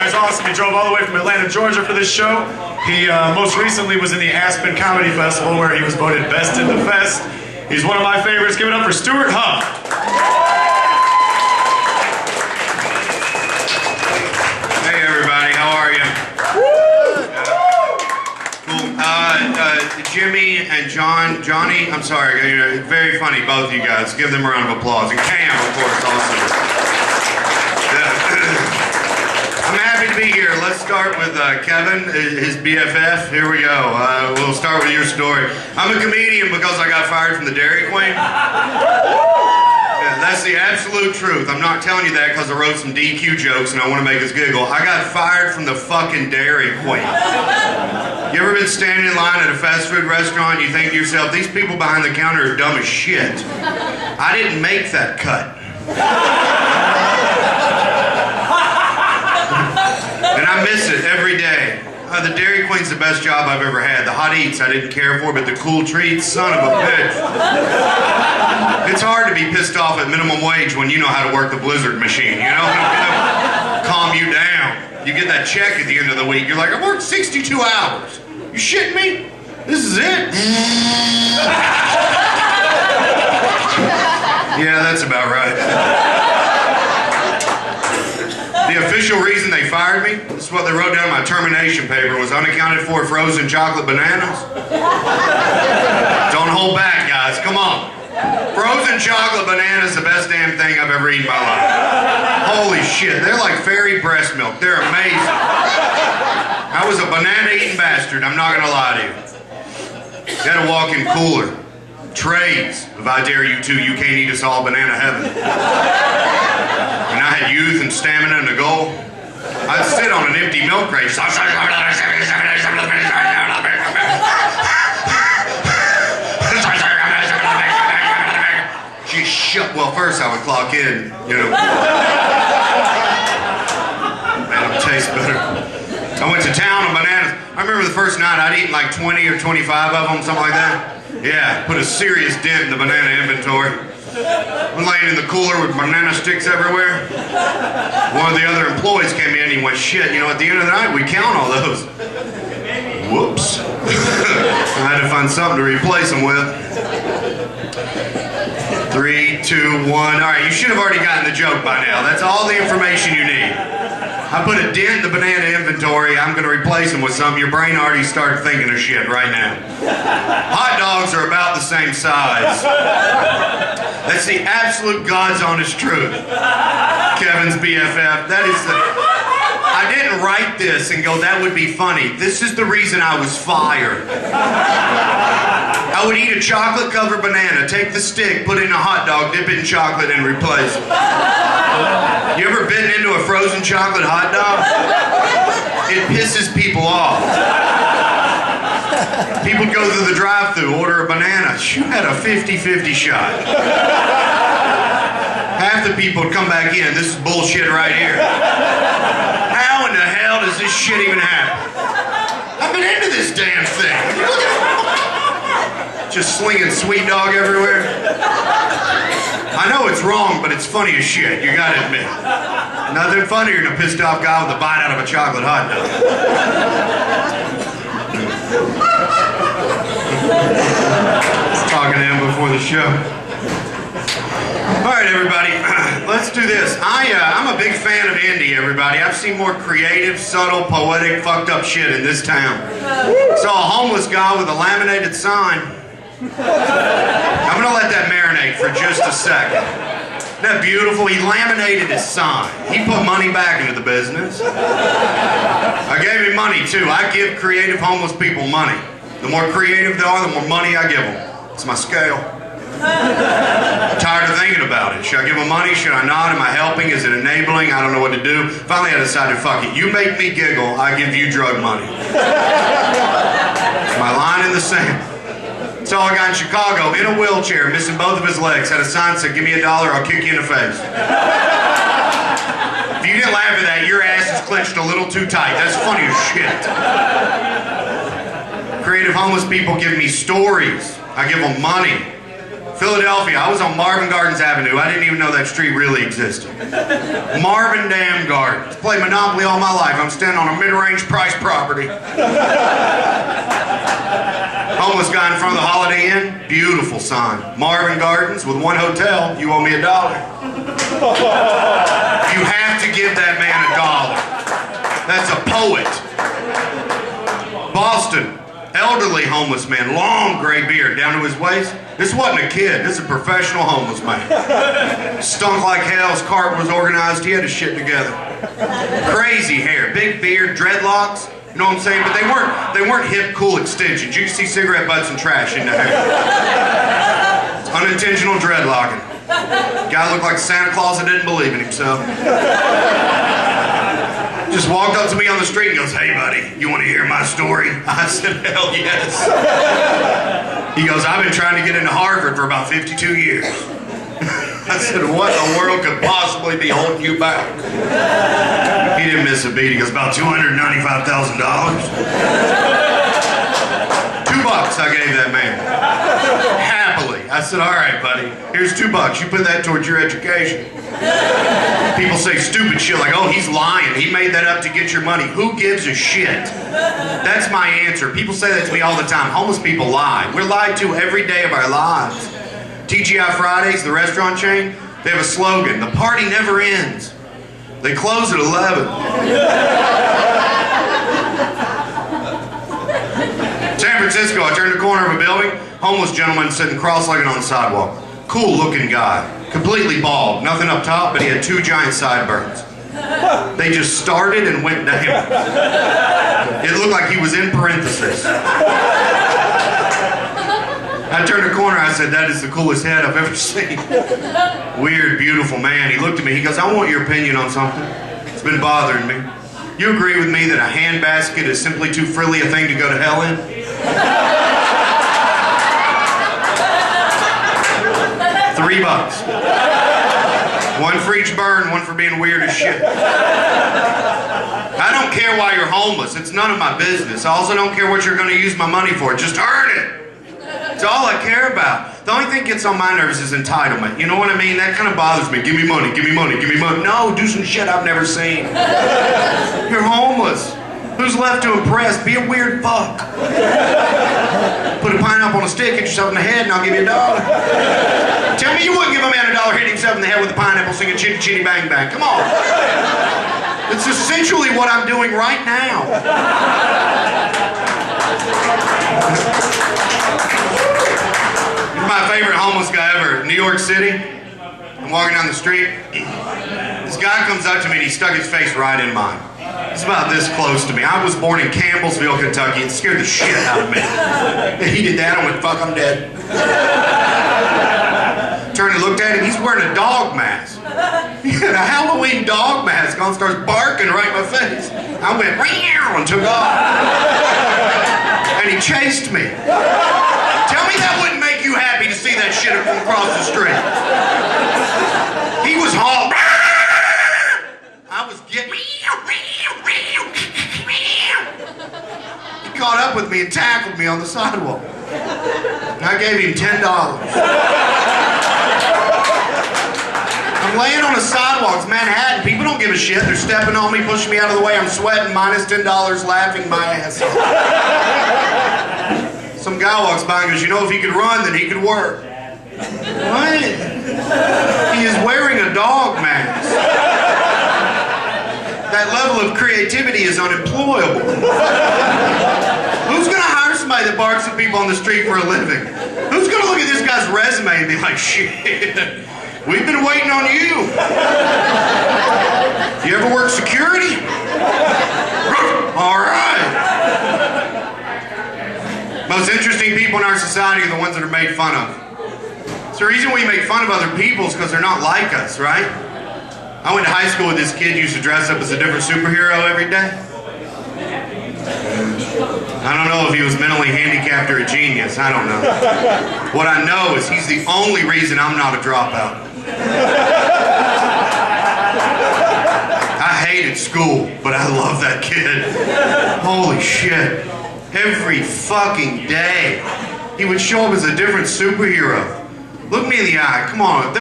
It's awesome. He drove all the way from Atlanta, Georgia for this show. He most recently was in the Aspen Comedy Festival where he was voted Best in the Fest. He's one of my favorites. Give it up for Stewart Huff. Hey everybody, how are you? Cool. Jimmy and Johnny, I'm sorry, very funny, both of you guys. Give them a round of applause. And Cam, of course, also. I'm happy to be here. Let's start with Kevin, his BFF. Here we go. We'll start with your story. I'm a comedian because I got fired from the Dairy Queen. Yeah, that's the absolute truth. I'm not telling you that because I wrote some DQ jokes and I want to make us giggle. I got fired from the fucking Dairy Queen. You ever been standing in line at a fast food restaurant and you think to yourself, these people behind the counter are dumb as shit. I didn't make that cut. And I miss it every day. The Dairy Queen's the best job I've ever had. The hot eats I didn't care for, but the cool treats, son of a bitch. It's hard to be pissed off at minimum wage when you know how to work the blizzard machine, you know? Calm you down. You get that check at the end of the week, you're like, I worked 62 hours. You shitting me? This is it? Yeah, that's about right. The official reason they fired me, this is what they wrote down in my termination paper, was unaccounted for frozen chocolate bananas. Don't hold back, guys. Come on. Frozen chocolate bananas is the best damn thing I've ever eaten in my life. Holy shit. They're like fairy breast milk. They're amazing. I was a banana-eating bastard. I'm not going to lie to you. You got to walk in cooler. Trays. If I dare you to, you can't eat us all banana heaven. And I had youth and stamina and a goal. I'd sit on an empty milk crate. She shut. Well, first I would clock in, you know. Made them taste better. I went to town on bananas. I remember the first night I'd eaten like 20 or 25 of them, something like that. Yeah, put a serious dent in the banana inventory. I'm laying in the cooler with banana sticks everywhere. One of the other employees came in and he went, shit, you know, at the end of the night, we count all those. Whoops. I had to find something to replace them with. 3, 2, 1. All right, you should have already gotten the joke by now. That's all the information you need. I put a dent in the banana inventory. I'm going to replace them with something. Your brain already started thinking of shit right now. Hot dogs are about the same size. That's the absolute God's honest truth. Kevin's BFF. That is the... I didn't write this and go, that would be funny. This is the reason I was fired. I would eat a chocolate-covered banana, take the stick, put it in a hot dog, dip it in chocolate, and replace it. You ever bitten into a frozen chocolate hot dog? It pisses people off. People go through the drive-thru, order a banana. You had a 50-50 shot. Half the people would come back in. This is bullshit right here. How in the hell does this shit even happen? I've been into this damn thing. Just slinging sweet dog everywhere. I know it's wrong, but it's funny as shit. You gotta admit. Nothing funnier than a pissed off guy with a bite out of a chocolate hot dog. Talking to him before the show. All right, everybody, let's do this. I'm a big fan of indie, everybody. I've seen more creative, subtle, poetic, fucked up shit in this town. Saw a homeless guy with a laminated sign. I'm gonna let that marinate for just a second. Isn't that beautiful? He laminated his sign. He put money back into the business. I gave him money, too. I give creative homeless people money. The more creative they are, the more money I give them. It's my scale. I'm tired of thinking about it. Should I give them money? Should I not? Am I helping? Is it enabling? I don't know what to do. Finally, I decided, fuck it. You make me giggle, I give you drug money. It's my line in the sand. That's all I got in Chicago, in a wheelchair, missing both of his legs. Had a sign that said, give me $1, I'll kick you in the face. If you didn't laugh at that, your ass is clenched a little too tight. That's funny as shit. Creative homeless people give me stories. I give them money. Philadelphia, I was on Marvin Gardens Avenue. I didn't even know that street really existed. Marvin Damn Gardens. Played Monopoly all my life. I'm standing on a mid-range price property. Homeless guy in front of the Holiday Inn. Beautiful sign. Marvin Gardens with one hotel. You owe me $1. You have to give that man $1. That's a poet. Boston. Elderly homeless man, long gray beard down to his waist. This wasn't a kid, this is a professional homeless man. Stunk like hell, his cart was organized, he had his shit together. Crazy hair, big beard, dreadlocks, you know what I'm saying? But they weren't hip, cool extensions. You could see cigarette butts and trash in the hair. It's unintentional dreadlocking. Guy looked like Santa Claus that didn't believe in himself. Just walked up to me on the street and goes, "Hey buddy, you want to hear my story?" I said, "Hell yes." He goes, "I've been trying to get into Harvard for about 52 years. I said, "What in the world could possibly be holding you back?" He didn't miss a beat. He goes, "About $295,000. $2 I gave that man. Happily. I said, "All right, buddy, here's $2. You put that towards your education." People say stupid shit like, "Oh, he's lying. He made that up to get your money." Who gives a shit? That's my answer. People say that to me all the time. Homeless people lie. We're lied to every day of our lives. TGI Fridays, the restaurant chain, they have a slogan: "The party never ends." They close at 11. San Francisco, I turned the corner of a building, homeless gentleman sitting cross-legged on the sidewalk. Cool looking guy, completely bald, nothing up top, but he had 2 giant sideburns. They just started and went down. It looked like he was in parentheses. I turned the corner, I said, "That is the coolest head I've ever seen." Weird, beautiful man. He looked at me, he goes, "I want your opinion on something. It's been bothering me. You agree with me that a handbasket is simply too frilly a thing to go to hell in?" $3. One for each burn, one for being weird as shit. I don't care why you're homeless. It's none of my business. I also don't care what you're going to use my money for. Just earn it. It's all I care about. The only thing that gets on my nerves is entitlement. You know what I mean? That kind of bothers me. Give me money, give me money, give me money. No, do some shit I've never seen. You're homeless. Who's left to impress? Be a weird fuck. Put a pineapple on a stick, hit yourself in the head, and I'll give you $1. Tell me you wouldn't give a man $1 hitting himself in the head with a pineapple singing chitty chitty bang bang. Come on. It's essentially what I'm doing right now. My favorite homeless guy ever, New York City. I'm walking down the street. This guy comes up to me and he stuck his face right in mine. It's about this close to me. I was born in Campbellsville, Kentucky. It scared the shit out of me. He did that, I went, "Fuck, I'm dead." Turned and looked at him, he's wearing a dog mask. He had a Halloween dog mask on, starts barking right in my face. I went, "Meow," and took off. And he chased me. Tell me that wouldn't make you happy to see that shit from across the street. He was hauling. I was getting. He caught up with me and tackled me on the sidewalk. And I gave him $10. I'm laying on a sidewalk. It's Manhattan. People don't give a shit. They're stepping on me, pushing me out of the way. I'm sweating, minus $10, laughing my ass off. Some guy walks by and goes, "You know, if he could run, then he could work." What? He is wearing a dog mask. That level of creativity is unemployable. Who's going to hire somebody that barks at people on the street for a living? Who's going to look at this guy's resume and be like, "Shit, we've been waiting on you. You ever work security?" All right. Most interesting people in our society are the ones that are made fun of. So the reason we make fun of other people is because they're not like us, right? I went to high school with this kid who used to dress up as a different superhero every day. I don't know if he was mentally handicapped or a genius. I don't know. What I know is he's the only reason I'm not a dropout. I hated school, but I love that kid. Holy shit. Every fucking day, he would show up as a different superhero. Look me in the eye. Come on.